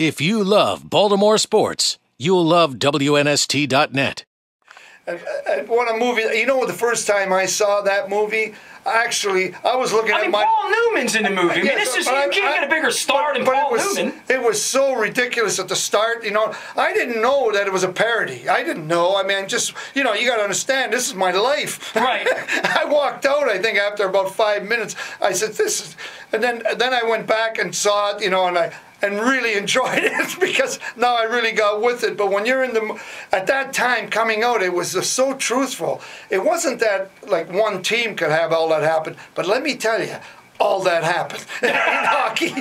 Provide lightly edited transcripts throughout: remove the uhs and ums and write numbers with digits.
If you love Baltimore sports, you'll love WNST.net. And what a movie. You know, the first time I saw that movie, actually, I was looking at my... Paul Newman's in the movie. I mean, Yes, you can't get a bigger star than Paul Newman. It was so ridiculous at the start, you know. I didn't know that it was a parody. I didn't know. I mean, just, you know, you got to understand, this is my life. Right. I walked out, I think, after about 5 minutes. I said, this is... And then I went back and saw it, you know, and really enjoyed it because now I really got with it. But when you're at that time coming out, it was just so truthful. It wasn't that like one team could have all that happen, but let me tell you, all that happened in hockey.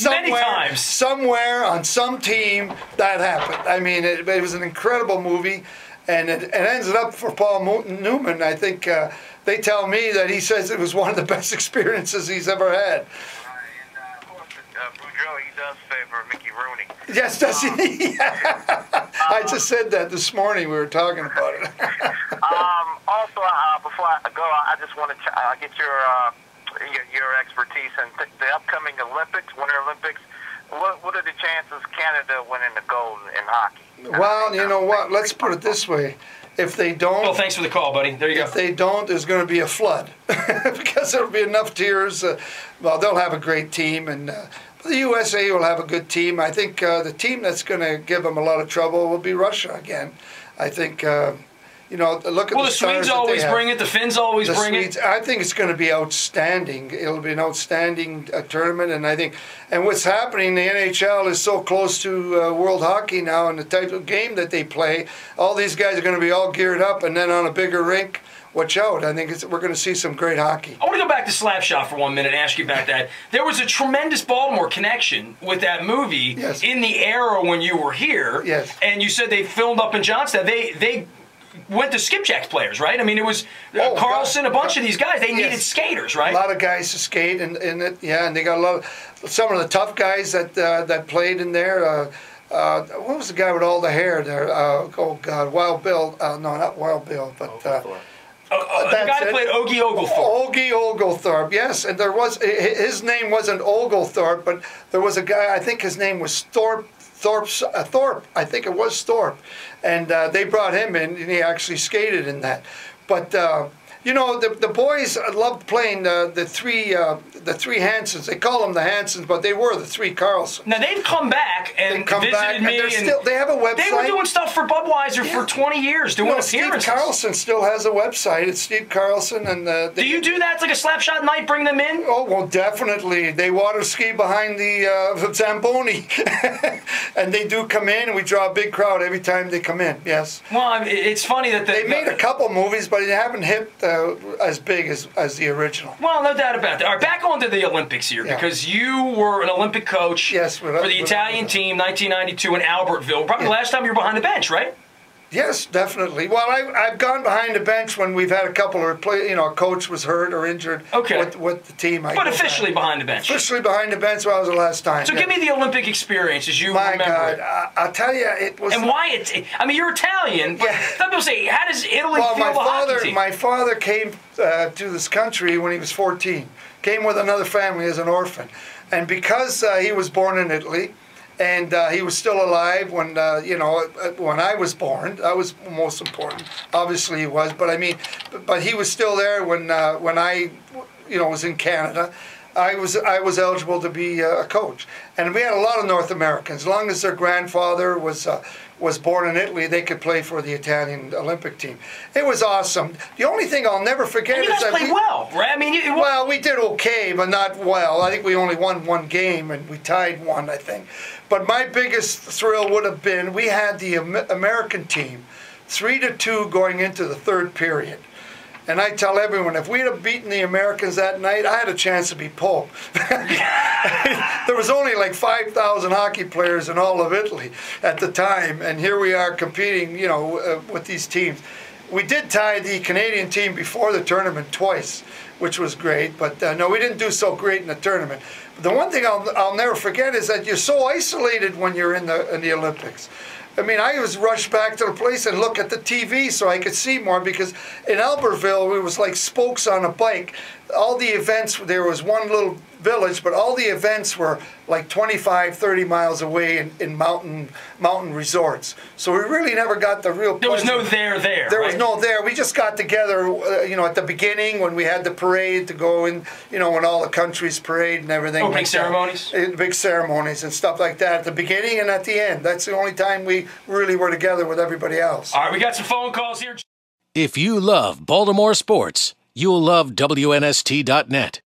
Many times. Somewhere on some team that happened. I mean, it was an incredible movie, and it ended up for Paul Newman. I think they tell me that he says it was one of the best experiences he's ever had. He does favor Mickey Rooney. Yes, does he? I just said that this morning. We were talking about it. Also, before I go, I just want to get your expertise in the upcoming Olympics, Winter Olympics. What are the chances Canada winning the gold in hockey? Well, you know what? Let's put it this way. If they don't... Well, thanks for the call, buddy. There you go. If they don't, there's going to be a flood. Because there'll be enough tears. Well, they'll have a great team, and the USA will have a good team. I think the team that's going to give them a lot of trouble will be Russia again. I think... you know, look at the Swedes always bring it. The Finns always bring it. I think it's going to be outstanding. It'll be an outstanding tournament, and I think, and what's happening, the NHL is so close to World Hockey now, and the type of game that they play. All these guys are going to be all geared up, and then on a bigger rink. Watch out! I think we're going to see some great hockey. I want to go back to Slapshot for 1 minute and ask you about that. There was a tremendous Baltimore connection with that movie in the era when you were here. Yes. And you said they filmed up in Johnstown. They went to Skipjack's players, right? I mean, it was Carlson, a bunch of these guys. They needed skaters, right? A lot of guys to skate in it, yeah, and they got a lot of, some of the tough guys that played in there. What was the guy with all the hair there? Oh, God, Wild Bill. No, not Wild Bill, but... the guy that played Ogie Oglethorpe. Ogie Oglethorpe, yes. And there was, his name wasn't Oglethorpe, but there was a guy, I think his name was Thorpe, I think it was Thorpe. And they brought him in, and he actually skated in that. But, you know, the boys loved playing the three Hansons. They call them the Hansons, but they were the three Carlsons. Now, they've come back and visited me. And they have a website. They were doing stuff for Budweiser for 20 years, doing appearances. Steve Carlson still has a website. It's Steve Carlson. And do you do that? It's like a Slapshot night, bring them in? Oh, well, definitely. They water ski behind the Zamboni. And they do come in, and we draw a big crowd every time they come in, yes. Well, it's funny that they made a couple movies, but they haven't hit as big as the original. Well, no doubt about that. All right, back on to the Olympics here, because you were an Olympic coach for the Italian team, 1992 in Albertville. Probably the last time you were behind the bench, right? Yes, definitely. Well, I've gone behind the bench when we've had a couple of a coach was hurt or injured with the team. But officially behind the bench. Officially behind the bench was the last time. So give me the Olympic experience as you remember it. I'll tell you, it was... And why I mean, you're Italian, but some people say, how does Italy feel the hockey team? My father came to this country when he was 14. Came with another family as an orphan. And because he was born in Italy, and he was still alive when when I was born. That was most important. Obviously, he was, but I mean, but he was still there when I, was in Canada. I was eligible to be a coach, and we had a lot of North Americans. As long as their grandfather was born in Italy, they could play for the Italian Olympic team. It was awesome. The only thing I'll never forget is that we played well, right? I mean, well, we did okay, but not well. I think we only won one game, and we tied one, I think. But my biggest thrill would have been we had the American team 3-2 going into the third period. And I tell everyone, if we'd have beaten the Americans that night, I had a chance to be Pope. There was only like 5,000 hockey players in all of Italy at the time, and here we are competing, with these teams. We did tie the Canadian team before the tournament twice, which was great, but no, we didn't do so great in the tournament. But the one thing I'll never forget is that you're so isolated when you're in the Olympics. I mean, I was rushed back to the place and look at the TV so I could see more, because in Albertville, it was like spokes on a bike. All the events, there was one little village, but all the events were like 25, 30 miles away in mountain resorts. So we really never got the real. There was no there. There was no there. We just got together, at the beginning when we had the parade to go in, when all the countries parade and everything. Big ceremonies. Big ceremonies and stuff like that at the beginning and at the end. That's the only time we really were together with everybody else. All right, we got some phone calls here. If you love Baltimore sports, you'll love WNST.net.